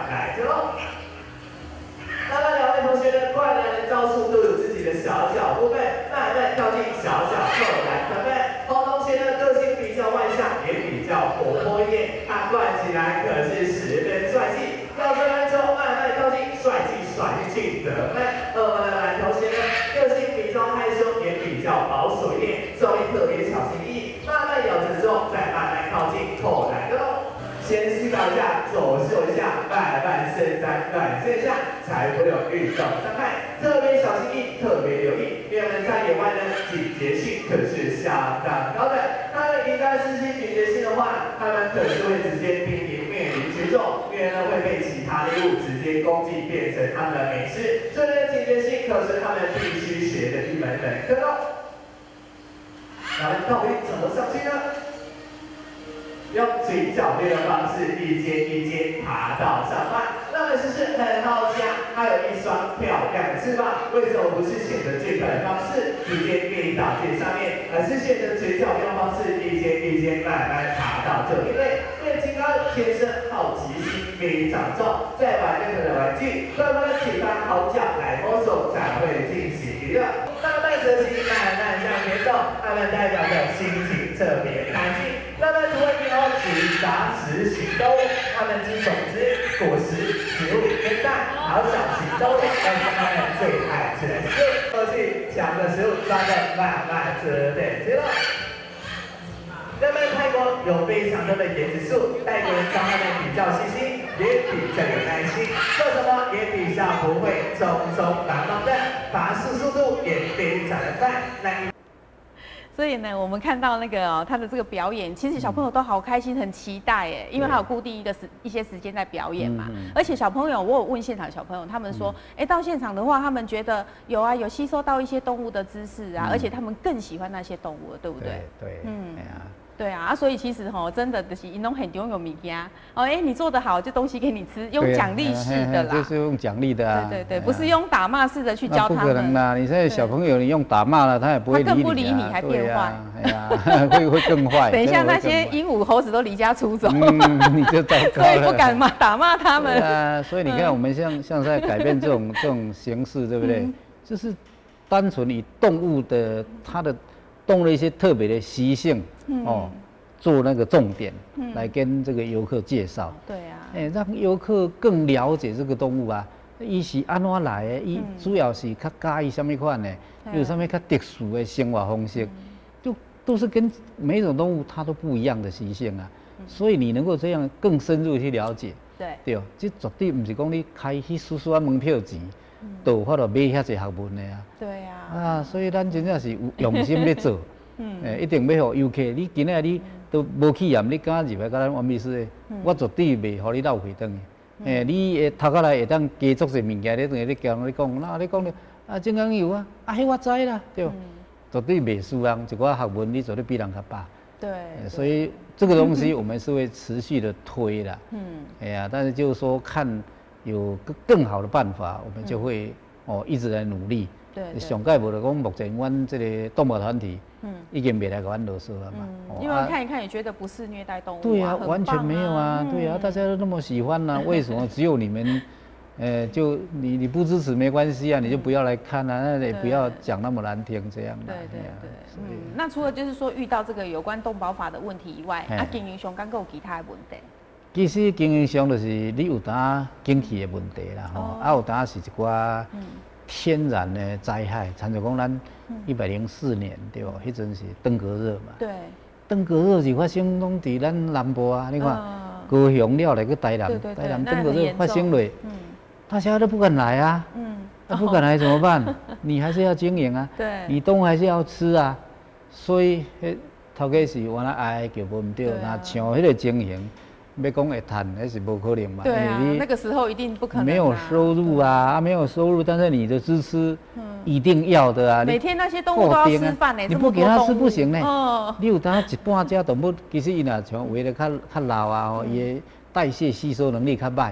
篮球。那么2位同学的灌篮的招数都有自己的小部分，慢慢跳进小扣篮团们。红同学的个性比较外向，也比较活泼一点，他灌起来可是10分帅气。要着篮球慢慢跳进，帅气甩进去得分。我们的蓝同学呢，个性比较害羞，也比较保守一点，所以特别小心翼翼，慢慢咬着之后再慢慢靠近扣篮的喽。先思考一下，走秀一下，慢慢伸展短线下，才不会有运动伤害。特别小心翼翼，特别留意，因为我们在野外呢，警觉性可是相当高的。他们一旦失去警觉性的话，他们可是会直接面临绝种，因为呢会被其他猎物直接攻击，变成他们的美食。所以呢，警觉性可是他们必须学的一门课哦。那么到底怎么上去呢？用嘴角裂的方式，一阶一阶爬到上方。让人试试很好奇啊，它有一双漂亮的翅膀，为什么不是选择最快的方式，直接飞到最上面，而是选择嘴角裂的方式，一阶一阶慢慢爬到这一类？因为金刚天生好奇心非常重，在玩任何的玩具，都要启发好脚来摸索，才会进行娱乐。慢慢蛇形慢慢向前走，它们代表着心情特别开心。慢慢成为牛、植杂食型动物，它们吃种子、果实、植物跟小小型动物，但是它们最爱吃的食物，过去抢的食物，抓的慢慢吃点吃了。人们泰国有非常多的椰子树，泰国人教他们比较细心，也比较有耐心，做什么也比较不会匆匆忙忙的，爬树速度也非常的快。所以呢，我们看到那个他的这个表演，其实小朋友都好开心，很期待耶，因为他有固定一些时间在表演嘛。而且小朋友，我有问现场小朋友，他们说，到现场的话，他们觉得有吸收到一些动物的知识啊，而且他们更喜欢那些动物了，对不对？对，对啊，所以其实真的就是因拢很重有物件你做得好就东西给你吃，用奖励式的啦，就是用奖励的啊。对，不是用打骂式的去教他们。不可能啦！你现在小朋友，你用打骂了，他也不会理你，他更不理你，还变坏。哎呀，会更坏。等一下那些鹦鹉、猴子都离家出走，你就糟糕了。所以不敢打骂他们。啊，所以你看我们像在改变这种形式，对不对？就是单纯以动物的它的动物的一些特别的习性做那个重点，来跟这个游客介绍。对啊，让游客更了解这个动物啊，伊是安怎来的？伊主要是较介意什么款的？有什么较特殊的生活方式？都是跟每一种动物它都不一样的习性啊。所以你能够这样更深入去了解，对，这绝对不是讲你开去输啊门票钱，都有法度买遐济学问的啊。对啊，所以咱真正是有用心在做。一定要互游客，你今仔你都无去验，你敢入来甲咱玩美术的，我绝对袂互你浪费转去。你会头壳来会当加足些物件，你等于你讲，那你讲了金刚油啊，迄我知啦，对，绝对袂输人，一寡学问你绝对比人较饱。对，所以这个东西我们是会持续的推啦。但是就是说看有更好的办法，我们就会一直来努力。对，上届无就讲目前阮这个动物团体，已经袂来给阮啰嗦了嘛。因为看一看也觉得不是虐待动物。对啊，完全没有啊，对啊，大家都那么喜欢啊，为什么只有你们，就你不支持没关系啊，你就不要来看啊，那也不要讲那么难听这样的。对，那除了就是说遇到这个有关动保法的问题以外，经营上敢有其他的问题？其实经营上就是你有当景气的问题啦，有当是一寡天然的灾害，参照讲咱104年对吧？迄阵是登革热嘛。对。登革热是发生拢伫咱南部啊，你看高雄了来个台南，台南登革热发生了，大家都不敢来啊。不敢来怎么办？你还是要经营啊。对。你动物还是要吃啊，所以头家是原来爱叫无唔对，那像迄个经营。要讲会赚，那是不可能嘛。对啊，那个时候一定不可能。没有收入啊，没有收入，但是你的支持一定要的啊。每天那些动物都要吃饭呢，你不给它吃不行呢。你有当一半只动物，其实伊若像为了较老啊，伊的代谢吸收能力较歹，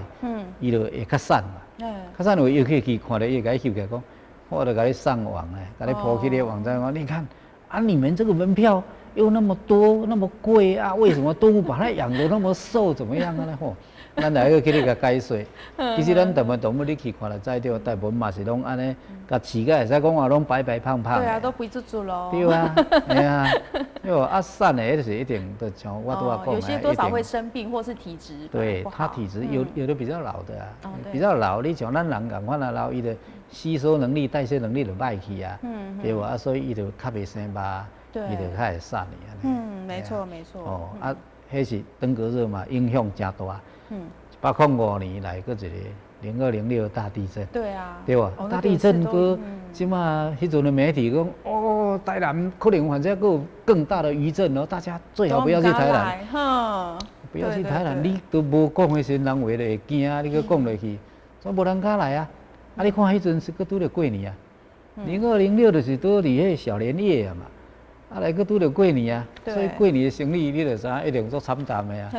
伊就会较散嘛。较散会游客去看到伊，甲伊翕起来讲，我就甲你上网咧，甲你抛去那个网站讲，你看啊，你们这个门票。又那么多那么贵啊？为什么动物把它养得那么瘦？怎么样啊？吼，咱来个给你个解说。其实咱台湾动物你去看了知道，大部分嘛是拢安尼，甲饲个会使讲话拢白白胖胖。对啊，都肥嘟嘟咯。对啊，哎呀，因为散的迄就是一定的，像我都要讲有些多少会生病，或是体质。对，他体质有的比较老的啊，比较老，你像咱人共款啊老，伊的吸收能力、代谢能力就歹去啊，对吧？所以伊就较袂生疤。伊就较会散哩。没错。迄是登革热嘛，影响真大。805年来个一个0206大地震。对啊。对吧？大地震个，即马迄阵的媒体讲，台南可能反正有更大的余震哦，大家最好不要去台南。不要去台南，你都无讲迄些人话就会惊，你搁讲落去，怎无人敢来啊？你看迄阵是搁拄着过年啊，0206就是拄伫迄小年夜啊嘛。来个拄着过年啊，所以过年的生意你就知一定做惨淡的啊。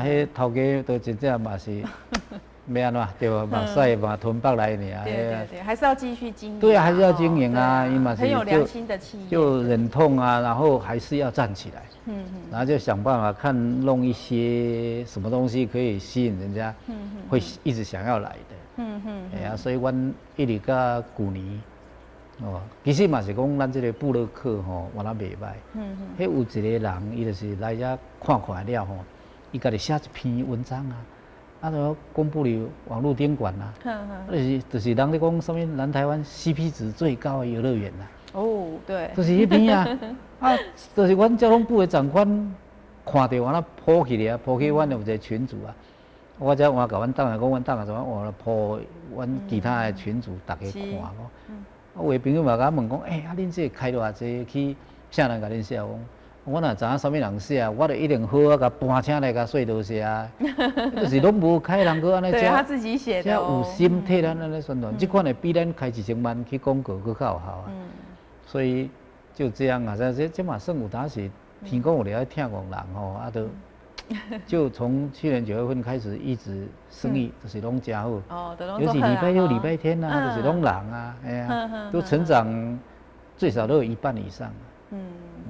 迄头家都真正嘛是，要安怎对吧？目屎嘛吞北来呢啊。对，还是要继续经营。对啊，还是要经营啊，伊嘛是很有良心的企业。就忍痛啊，然后还是要站起来。然后就想办法看弄一些什么东西可以吸引人家，会一直想要来的。哎呀，所以阮一直到旧年。其实嘛是讲咱这个部落客吼，原来袂歹。迄有一个人，伊就是来遮看了吼，伊家己写一篇文章啊，啊，就公布了网络顶管啦，就是人咧讲什么南台湾 CP 值最高的游乐园啦。哦，对，就是迄边啊，啊，就是阮交通部的长官看到我那铺起来啊，铺起阮有一个群组啊，我才换甲阮党员讲，阮党员怎换铺阮其他的群组，大家看哦。啊，有的朋友嘛甲我问讲，啊，恁这开偌济去啥人甲恁写？我若知影啥物人写，我就一定好啊，甲搬请来甲隧道写啊。就是拢无开人去安尼，对他自己写的有心替咱安尼宣传，这款会比咱开1000万去广告更较有效啊。所以就这样啊，这嘛算有当时天公有咧听讲人吼，啊就从去年9月份开始一直生意就是拢真好，尤其礼拜六、礼拜天啊，就是拢人啊，哎呀，都成长最少都有1半以上。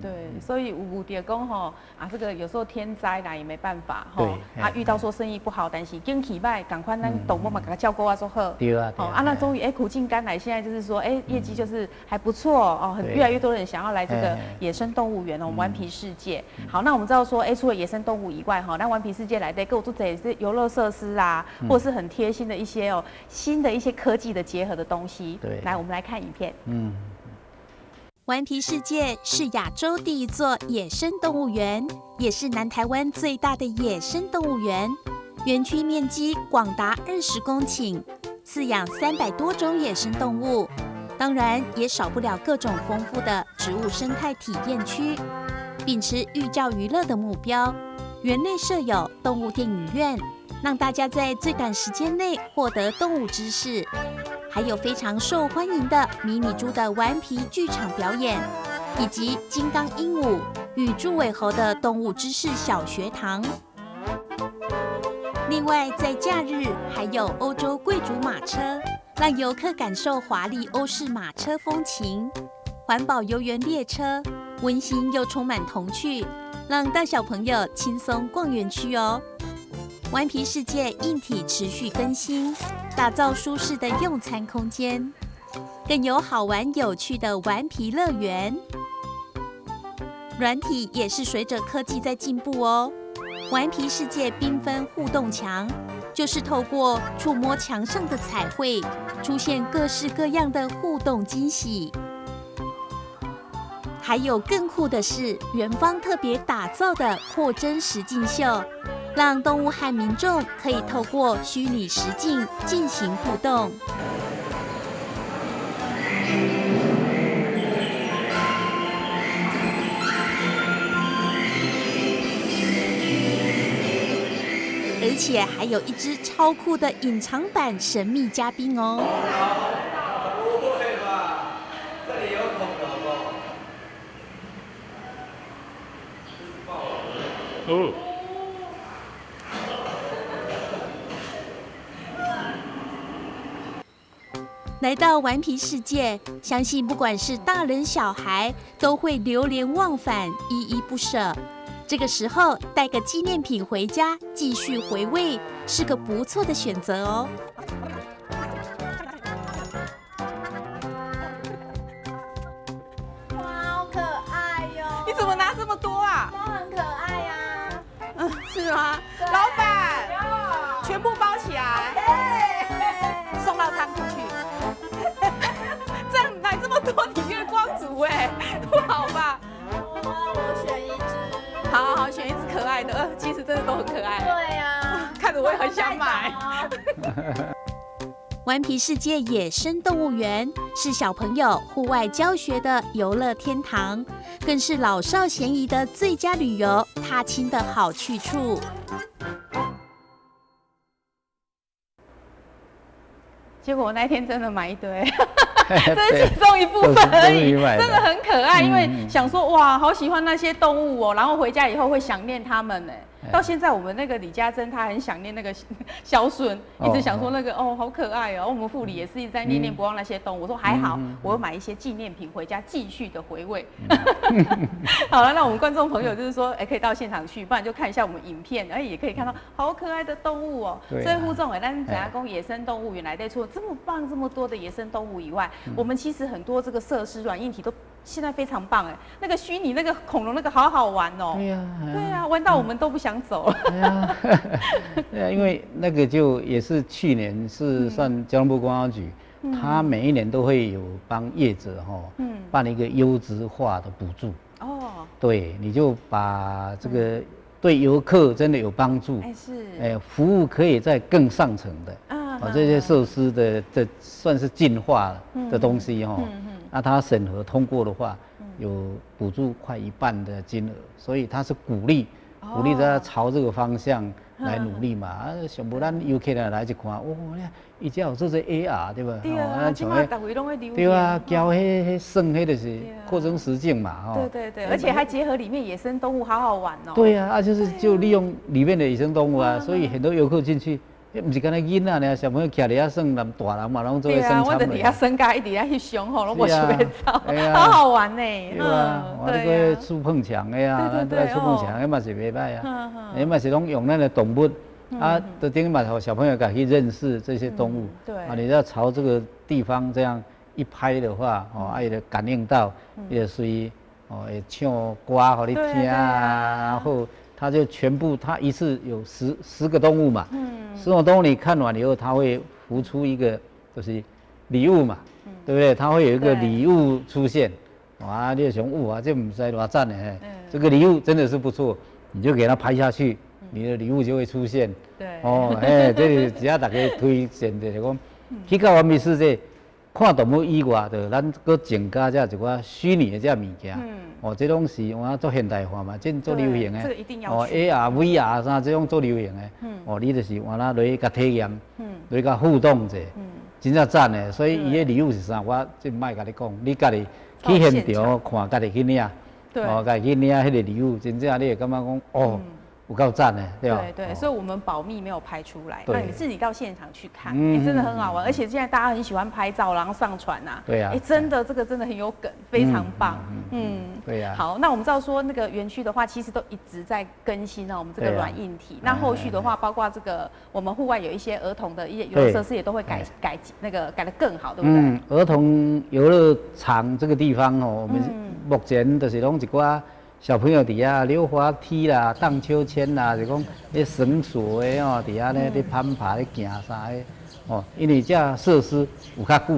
对，所以有点讲吼啊，这个有时候天灾啦也没办法吼，啊遇到说生意不好，但是经起歹，赶快咱动物嘛给他叫过啊做好。对啊，那终于苦尽甘来，现在就是说业绩就是还不错哦，越来越多人想要来这个野生动物园哦，顽皮世界。好，那我们知道说除了野生动物以外哈，那顽皮世界来的跟我做这也是游乐设施啊，或者是很贴心的一些新的一些科技的结合的东西。对，来我们来看影片。顽皮世界是亚洲第一座野生动物园，也是南台湾最大的野生动物园。园区面积广达20公顷，饲养300多种野生动物，当然也少不了各种丰富的植物生态体验区。秉持寓教于乐的目标，园内设有动物电影院，让大家在最短时间内获得动物知识。还有非常受欢迎的迷你猪的顽皮剧场表演，以及金刚鹦鹉与猪尾猴的动物知识小学堂。另外，在假日还有欧洲贵族马车，让游客感受华丽欧式马车风情；环保游园列车，温馨又充满童趣，让大小朋友轻松逛园区哦。顽皮世界硬体持续更新，打造舒适的用餐空间，更有好玩有趣的顽皮乐园。软体也是随着科技在进步哦。顽皮世界缤纷互动墙，就是透过触摸墙上的彩绘，出现各式各样的互动惊喜。还有更酷的是，园方特别打造的扩增实境秀，让动物和民众可以透过虚拟实境进行互动。而且还有一只超酷的隐藏版神秘嘉宾哦。不会吧？这里有恐龙哦。来到顽皮世界，相信不管是大人小孩，都会流连忘返，依依不舍。这个时候带个纪念品回家，继续回味，是个不错的选择哦。哇，好可爱哟！你怎么拿这么多啊？都很可爱呀。是吗？老板，全部包起来，送到仓库去。这样买这么多，你月光族哎，不好吧？我选一只。好，选一只可爱的。其实真的都很可爱。对呀，看着我也很想买。顽皮世界野生动物园是小朋友户外教学的游乐天堂，更是老少咸宜的最佳旅游踏青的好去处。结果我那天真的买一堆，这是其中一部分而已，真的很可爱。因为想说哇，好喜欢那些动物哦，然后回家以后会想念它们呢。到现在我们那个李家珍，她很想念那个萧顺，一直想说那个好可爱哦。我们护理也是一直在念念不忘那些动物。我说还好，我会买一些纪念品回家继续的回味。好了，那我们观众朋友就是说，可以到现场去，不然就看一下我们影片，也可以看到好可爱的动物哦。所以护众咱怎样讲野生动物园来对出这么棒这么多的野生动物以外，我们其实很多这个设施软硬体都现在非常棒哎，那个虚拟那个恐龙那个好好玩哦。对呀，对呀，玩到我们都不想走了。对呀，对呀，因为那个就也是去年是算交通部观光局，他每一年都会有帮业者办一个优质化的补助。哦，对，你就把这个对游客真的有帮助，服务可以在更上层的这些设施的这算是进化的东西那它审核通过的话，有补助快一半的金额，所以它是鼓励大家朝这个方向来努力嘛。上不咱游客来一看，伊只有做这 AR 对吧？对啊，起码大家拢会留意。对啊，交迄算迄就是扩增实境嘛对，而且还结合里面野生动物，好好玩哦。对啊，就利用里面的野生动物所以很多游客进去。不是干那囡仔呢，小朋友徛伫遐耍，人大人嘛，拢做会耍。我伫遐耍甲一直遐翕相吼，拢无想要走，好好玩呢。对啊，我那个触碰墙的咱在触碰墙，那嘛是袂歹那嘛是拢用咱的动物就等于嘛，小朋友可以认识这些动物。对。你要朝这个地方这样一拍的话，伊就感应到，伊就随会唱歌互你听然后。它就全部，它一次有十个动物嘛，10种动物你看完以后，它会浮出一个就是礼物嘛，对不对？它会有一个礼物出现，你就想哇，这不是多赞呢，这个礼物真的是不错，你就给它拍下去，你的礼物就会出现。对，这只要大家推荐的就讲，去到完美世界看动物以外，就咱搁增加这一寡虚拟的这物件。这种是做现代化嘛，这做流行的。这个一定要。AR、VR 啥这种做流行的。你就是完了落甲体验，落甲互动者，真正赞的。所以伊的礼物是啥？我真莫甲你讲，你家己去现场看，家己去领。家己去领迄个礼物，真正你会感觉讲有够赞的，对吧？对，所以我们保密没有拍出来，那你自己到现场去看，真的很好玩，而且现在大家很喜欢拍照，然后上传对啊，真的这个真的很有梗，非常棒，对呀。好，那我们知道说那个园区的话，其实都一直在更新我们这个软硬体，那后续的话，包括这个我们户外有一些儿童的一些游乐设施也都会改得更好，对不对？儿童游乐场这个地方我们目前就是拢一寡。小朋友伫遐溜滑梯啦、荡秋千啦，是讲迄绳索的伫遐咧咧攀爬咧行啥的因为这设施有较久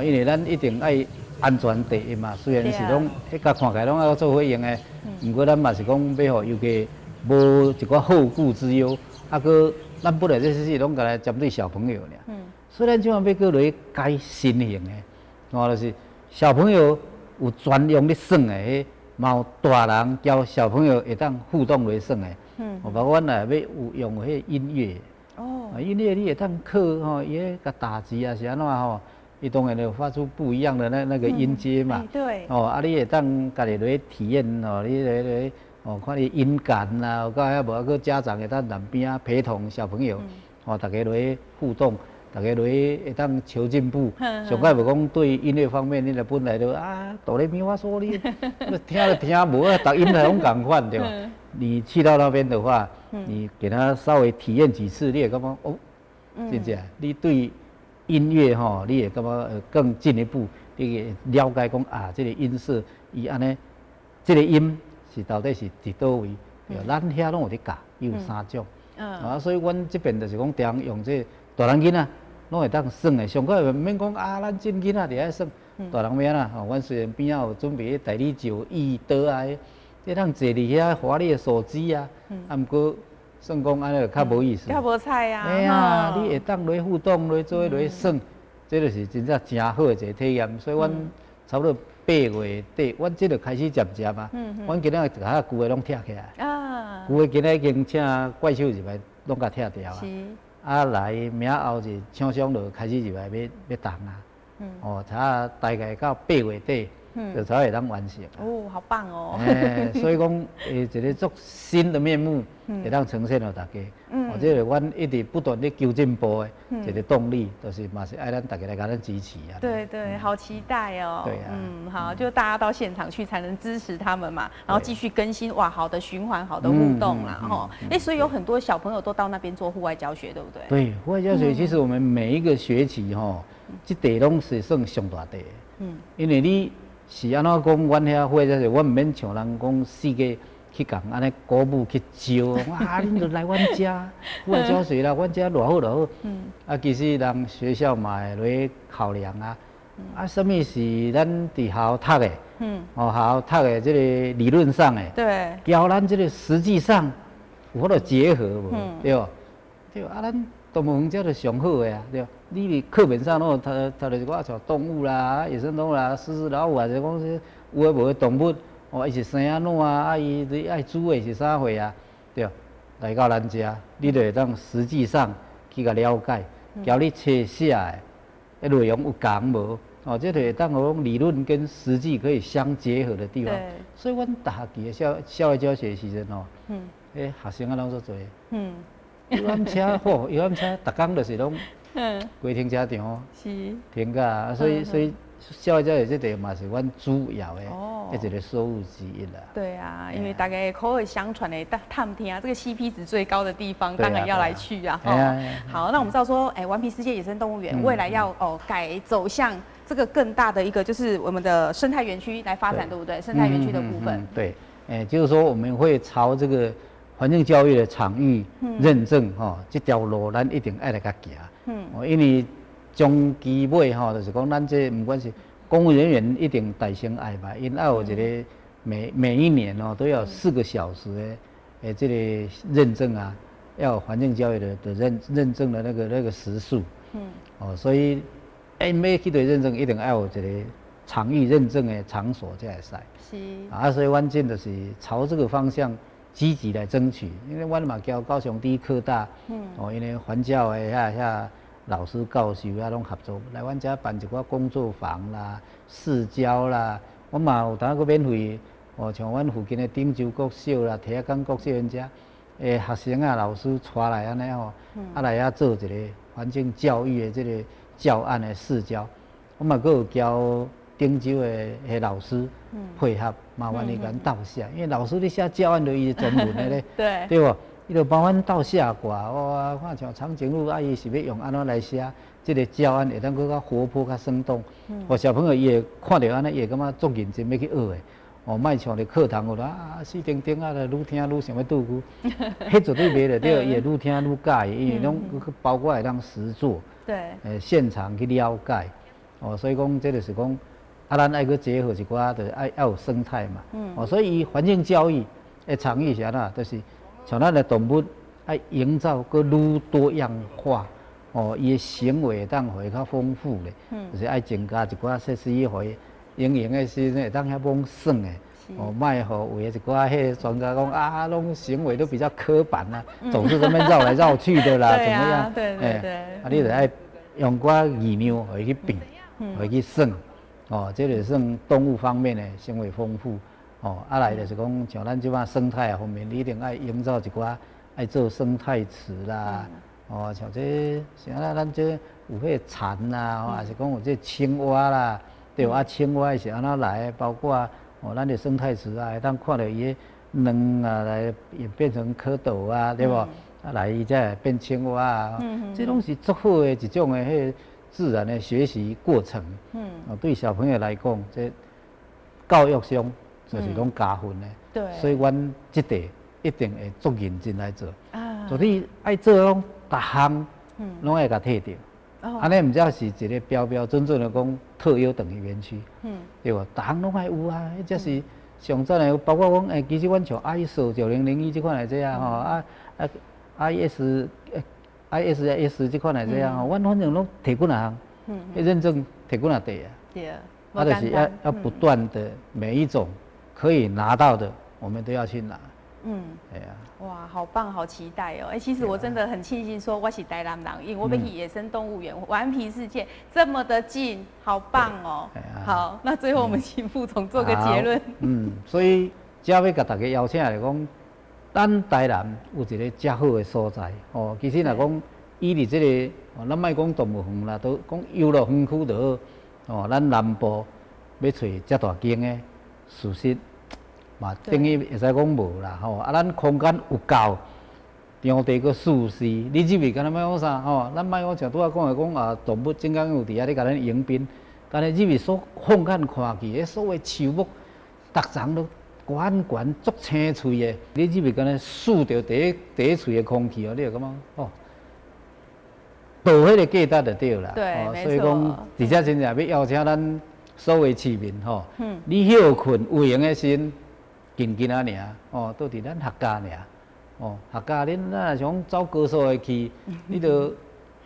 因为咱一定爱安全第一嘛。虽然是拢迄个看起来拢要做伙用的，不过咱嘛是讲要互游客无一寡后顾之忧，搁咱本来这些拢甲来针对小朋友尔。所以咱即马要搁落去改新型的，就是小朋友有专用咧耍的迄。有大人教小朋友会当互动为耍的，包括阮也要有用迄音乐，音乐你会当课伊咧甲打击是安怎伊当然就发出不一样的那个音阶嘛，对，你会当家己落去体验你咧看你音感啦，有甲无个家长会当南边陪同小朋友，大家落去互动。大家落去会当求进步，上届无讲对音乐方面，你若本来就哆来咪发嗦你听就听，无读音来拢共款对吧？你去到那边的话，你给他稍微体验几次，你会感觉真正你对音乐你会感觉更进一步，你会了解讲这个音色伊安尼，这个音是到底是伫倒位？咱遐拢有咧教，有3种，所以阮这边就是讲常用这。大人囡仔拢会当耍的，上课毋免讲咱真囡仔伫遐耍，大人免啦。阮虽然边仔有准备大礼酒、椅桌这当坐伫遐华丽的手机毋过算讲安尼就较无意思。较无彩你会当落去互动，落去耍，这就是真正真好的一个体验。所以阮差不多8月底，阮这就开始渐渐阮今仔甲旧的拢拆起来，旧的今仔已经请怪兽入来，拢甲拆掉来明后是厂商就开始入来要动大概到8月底，就才会当完成。好棒哦！所以讲一个做新的面目，会当呈现给大家。这个阮一直不断咧求进步的一个动力，就是嘛是爱咱大家来甲咱支持对，好期待哦。对好，就大家到现场去才能支持他们嘛，然后继续更新好的循环，好的互动啦所以有很多小朋友都到那边做户外教学，对不对？对，户外教学其实我们每一个学期这地拢是算上大地因为你是安怎讲？阮遐或者是阮毋免像人讲四界去共安尼鼓舞去招，哇！恁就来阮遮，我来浇水啦，阮遮偌好偌好。啊，其实人学校嘛会落考量啊。啊，什么是咱伫学校读的？学校读的这个理论上的，对，交咱这个实际上有法度结合无？对吧？对啊，咱动物园才是上好的啊，对吧？你伫课本上读着一寡像动物啦、野生动物啦、狮老虎啊，就讲是有诶无诶动物，伊是生安怎啊？伊爱煮诶是啥货啊？对吧？来到咱遮，你就会当实际上去甲了解，交你册写诶内容有共无？这就会当讲理论跟实际可以相结合的地方。所以阮大学期的校外教学时阵学生啊拢做游览车游览车，逐工就是拢规停车场停甲，所以校外教学这点嘛是阮主要的一个收入之一啦。对啊，因为大家口耳相传的探听啊，这个 CP 值最高的地方，当然要来去啊。好，那我们知道说，顽皮世界野生动物园未来要改走向这个更大的一个，就是我们的生态园区来发展，对不对？生态园区的部分。对，就是说我们会朝这个环境教育的场域认证这条路咱一定爱来甲行。因为终期尾就是讲咱这不管是公务人员一定大声爱吧，因要有一个每一年都要4个小时的这个认证啊，要有环境教育的认证的那个时数。所以每去对认证一定要有一个场域认证的场所才会使。是。所以阮真就是朝这个方向积极来争取，因为阮嘛交高雄第一科大，因为环教的遐老师教授啊拢合作来阮遮办一寡工作坊啦、试教啦，我嘛有当个免费，像阮附近的汀州国小啦、堤仔港国小因遮，学生啊、老师带来安尼来遐做一个环境教育的这个教案的试教，我嘛阁有交汀州的老师配合，麻烦你甲阮斗写，因为老师咧写教案就伊专门的咧，对无？伊就帮阮斗写过，看像长颈鹿伊是要用安怎来写，这个教案会当搁较活泼、较生动，小朋友伊会看到安尼，伊会感觉足认真要去学的。莫像咧课堂有死顶顶啊，愈听愈想要拄久，迄绝对袂了，对，伊会愈听愈介意，因为拢包括会当实做，现场去了解，所以讲这就是讲，咱爱去结合一寡，就是要有生态嘛，所以环境教育的场域是安怎，就是像咱的动物爱营造个愈多样化，伊的行为当会较丰富咧，就是爱增加一寡设施，互伊营的时阵会当遐懵耍的，卖互有一寡迄专家讲拢行为都比较刻板啦，总是这么绕来绕去的啦，怎么样？对，你就爱用寡语料互伊去变，互伊去耍，这就算动物方面的行为丰富。来就是讲，像咱即摆生态方面，你一定爱营造一寡，爱做生态池啦，像这像咱这有迄蝉啦，还是讲有这青蛙啦，对吧？青蛙是安怎来？包括咱的生态池啊，会当看到伊卵啊来演变成蝌蚪啊，对不？来伊才变青蛙啊，这拢是足好的一种的迄自然的学习过程。对小朋友来讲，这教育上。就是拢加分的，所以阮这地一定会足认真来做。所以爱做拢逐项，拢会甲摕到。安尼毋只是一个标标准准的讲特优等级园区，对无？逐项拢爱有啊，迄才是上赞的。包括讲其实阮像 ISO 9001这款来这啊ISS 这款来这啊，阮反正拢摕几项，认证摕几地啊。就是要不断的每一种。可以拿到的，我们都要去拿。哇，好棒，好期待哦！其实我真的很庆幸，说我是台南人，因为我们野生动物园、顽皮世界这么的近，好棒哦！好，那最后我们请副总做个结论。所以只要甲大家邀请来讲，咱台南有一个遮好的所在其实若讲以伫这个，咱莫讲动物园啦，都讲游乐园区就好。咱南部要找遮大间的。事实嘛，等于会使讲无啦咱空间有够，场地阁舒适，你入去敢若莫讲啥咱莫讲像拄仔讲的讲动物金刚有伫遐咧甲咱迎宾，干咧入去所放眼看去，迄所有树木，逐丛都悬悬足青翠的。你入去干咧嗅着第一喙的空气哦，你就感觉哦，到迄个价值就对啦。对，没错。所以讲，而且真正要邀请咱所有市民吼，你休困有闲的时，近啊尔，哦，倒伫咱客家尔，哦，客家恁若想走高速的去，你就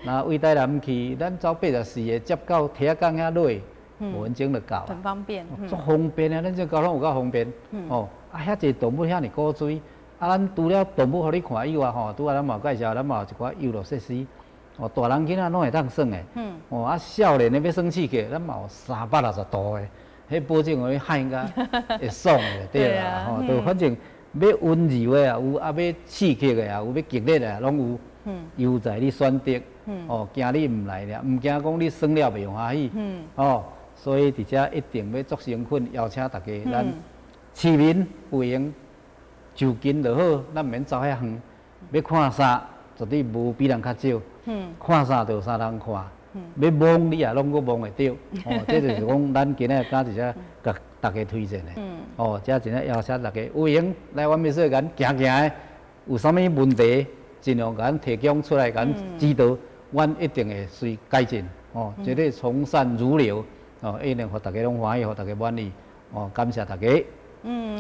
若为台南去，咱走84个接到铁仔港遐落，5分钟就到。很方便，足方便啊！咱这交通有够方便，哦，啊，遐济动物，遐尼古水，啊，咱除了动物互你看以外，吼，拄仔咱嘛介绍，咱嘛有一寡游乐设施，哦，大人囡仔拢会当耍的，哦，啊，少年的要耍刺激，咱嘛有360度的，迄保证互你嗨甲会爽的，对啦，吼，就反正要温柔的也有，啊，要刺激的也有，要激烈的拢有，由在你选择，哦，惊你唔来了，唔惊讲你耍了袂欢喜，哦。所以伫遮一定要做成分，邀请大家，咱市民有闲就近就好，咱免走遐远。要看啥，绝对无比人较少。看啥就有啥人看。要摸你也拢阁摸会到。哦，这就是讲咱今日敢伫遮甲大家推荐的。哦，遮真正邀请大家有闲来阮美术馆行行的，有啥物问题，尽量甲咱提供出来，甲咱指导，阮一定会随改进。哦，绝对从善如流。哦，一定互大家拢欢喜，互大家满意。哦，感谢大家。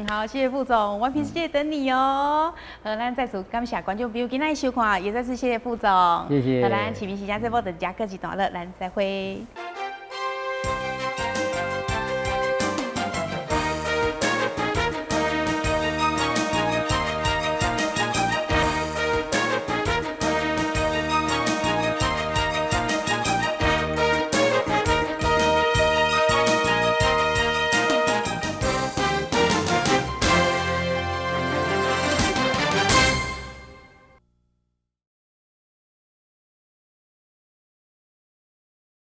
好，谢谢副总，顽皮世界等你哦。咱再次感谢观众朋友今天收看，也再次谢谢副总。谢谢。咱启明时间这波的加科技段了，咱再会。